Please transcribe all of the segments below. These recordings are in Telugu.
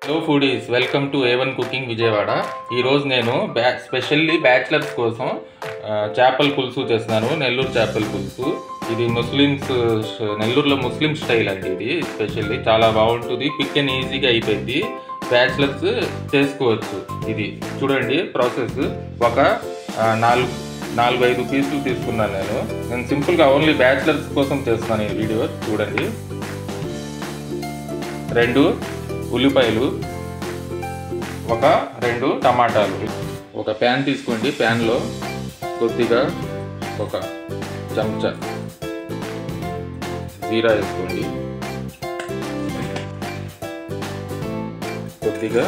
Hello foodies, welcome to A1 cooking Vijayawada. ఈరోజు నేను స్పెషల్లీ బ్యాచిలర్స్ కోసం చేపల పులుసు చేస్తున్నాను. నెల్లూరు చేపల పులుసు. ఇది నెల్లూరులో ముస్లిం స్టైల్ అండి. ఇది స్పెషల్లీ చాలా బాగుంటుంది, క్విక్ అండ్ ఈజీగా అయిపోయింది. బ్యాచిలర్స్ చేసుకోవచ్చు. ఇది చూడండి ప్రాసెస్. ఒక 4-5 పీసులు తీసుకున్నాను. నేను సింపుల్గా ఓన్లీ బ్యాచిలర్స్ కోసం చేస్తున్నాను ఈ వీడియో. చూడండి, 2 ఉల్లిపాయలు, 2 టమాటాలు. ఒక ప్యాన్ తీసుకోండి. ప్యాన్లో కొద్దిగా 1 చెంచా జీరా వేసుకోండి. కొద్దిగా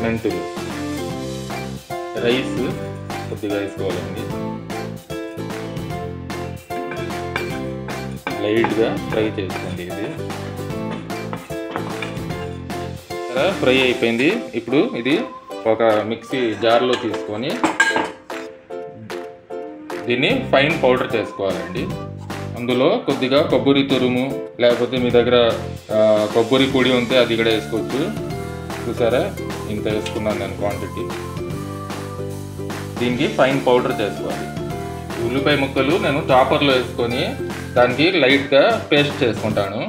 మెంతులు, రైస్ కొద్దిగా వేసుకోవాలండి. లైట్గా ఫ్రై చేసుకోండి. ఇది ఫ్రై అయిపోయింది. ఇప్పుడు ఇది ఒక మిక్సీ జార్లో తీసుకొని దీన్ని ఫైన్ పౌడర్ చేసుకోవాలండి. అందులో కొద్దిగా కొబ్బరి తురుము, లేకపోతే మీ దగ్గర కొబ్బరి పొడి ఉంటే అది కూడా వేసుకోవచ్చు. చూసారా, ఇంత వేసుకున్నాను నేను క్వాంటిటీ. దీనికి ఫైన్ పౌడర్ చేసుకోవాలి. ఉల్లిపాయ ముక్కలు నేను చాపర్లో వేసుకొని దానికి లైట్గా పేస్ట్ చేసుకుంటాను.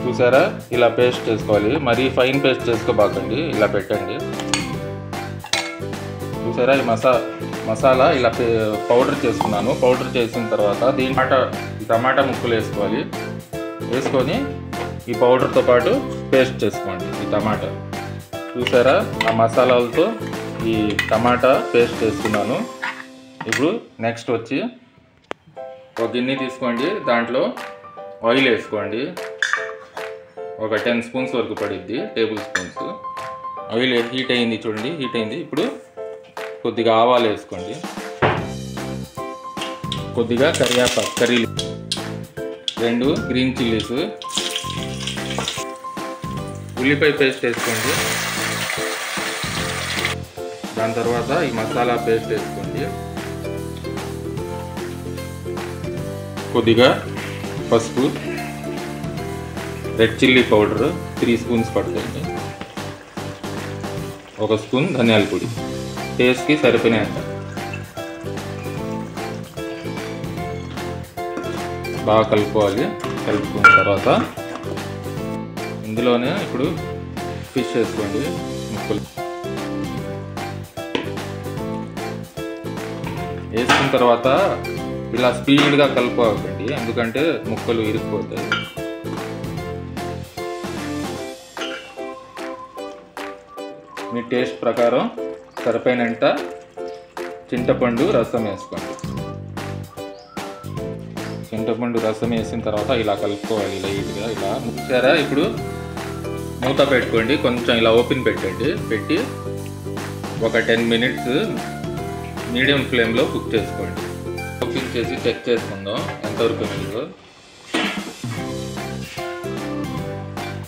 చూసారా, ఇలా పేస్ట్ చేసుకోవాలి. మరీ ఫైన్ పేస్ట్ చేసుకోబాకండి, ఇలా పెట్టండి. చూసారా, ఈ మసాలా ఇలా పౌడర్ చేసుకున్నాను. పౌడర్ చేసిన తర్వాత టమాటా ముక్కలు వేసుకోవాలి. వేసుకొని ఈ పౌడర్తో పాటు పేస్ట్ చేసుకోండి ఈ టమాటా. చూసారా, ఆ మసాలాలతో ఈ టమాటా పేస్ట్ చేసుకున్నాను. ఇప్పుడు నెక్స్ట్ వచ్చి ఒక గిన్నె తీసుకోండి. దాంట్లో ఆయిల్ వేసుకోండి. ఒక 10 స్పూన్స్ వరకు పడిద్ది, టేబుల్ స్పూన్స్. ఆయిల్ హీట్ అయింది, చూడండి, హీట్ అయింది. ఇప్పుడు కొద్దిగా ఆవాలు వేసుకోండి. కొద్దిగా కర్రీలు, 2 గ్రీన్ చిల్లీస్, ఉల్లిపాయ పేస్ట్ వేసుకోండి. దాని తర్వాత ఈ మసాలా పేస్ట్ వేసుకోండి. కొద్దిగా పసుపు, రెడ్ చిల్లీ పౌడర్ 3 స్పూన్స్ పడుతుంది. 1 స్పూన్ ధనియాల పొడి, టేస్ట్కి సరిపోయినంత. బాగా కలుపుకోవాలి. కలుపుకున్న తర్వాత ఇందులోనే ఇప్పుడు ఫిష్ వేసుకోండి. ముక్కలు వేసుకున్న తర్వాత ఇలా స్పీడ్గా కలుపుకోకండి, ఎందుకంటే ముక్కలు ఇరిగిపోతాయి. మీ టేస్ట్ ప్రకారం సరిపోయినంత చింతపండు రసం వేసుకోండి. చింతపండు రసం వేసిన తర్వాత ఇలా కలుపుకోవాలి లైట్గా. ఇలా ముచ్చారా, ఇప్పుడు మూత పెట్టుకోండి. కొంచెం ఇలా ఓపెన్ పెట్టండి. పెట్టి ఒక 10 మినిట్స్ మీడియం ఫ్లేమ్లో కుక్ చేసుకోండి. ఓపెన్ చేసి చెక్ చేసుకుందాం ఎంతవరకు ఉందో.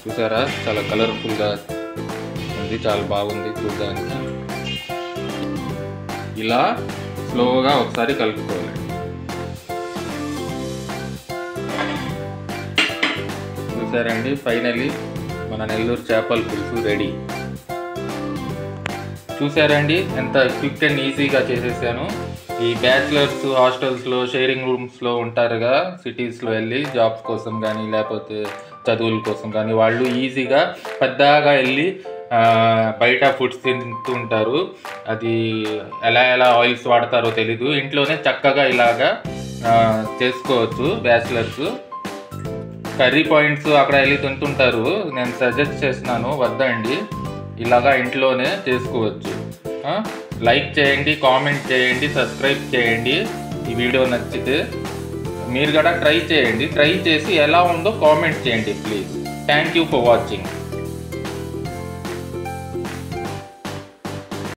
చూసారా, చాలా కలర్ఫుల్గా, చాలా బాగుంది చూడడానికి. ఇలా స్లోగా ఒకసారి కలుపుకోవాలి. చూసారండి, ఫైనల్లీ మన నెల్లూరు చేపల పులుసు రెడీ. చూసారండి, ఎంత క్విక్ అండ్ ఈజీగా చేసేసాను. ఈ బ్యాచిలర్స్ హాస్టల్స్లో, షేరింగ్ రూమ్స్లో ఉంటారుగా, సిటీస్లో వెళ్ళి జాబ్స్ కోసం కానీ లేకపోతే చదువుల కోసం కానీ, వాళ్ళు ఈజీగా పెద్దగా వెళ్ళి బయట ఫుడ్స్ తింటూ ఉంటారు. అది ఎలా ఆయిల్స్ వాడతారో తెలీదు. ఇంట్లోనే చక్కగా ఇలాగా చేసుకోవచ్చు బ్యాచిలర్స్. కర్రీ పాయింట్స్ అక్కడ వెళ్ళి తింటుంటారు. నేను సజెస్ట్ చేస్తున్నాను, వద్దండి, ఇలాగా ఇంట్లోనే చేసుకోవచ్చు. లైక్ చేయండి, కామెంట్ చేయండి, సబ్స్క్రైబ్ చేయండి. ఈ వీడియో నచ్చితే మీరు కూడా ట్రై చేయండి. ట్రై చేసి ఎలా ఉందో కామెంట్ చేయండి please. Thank you for watching.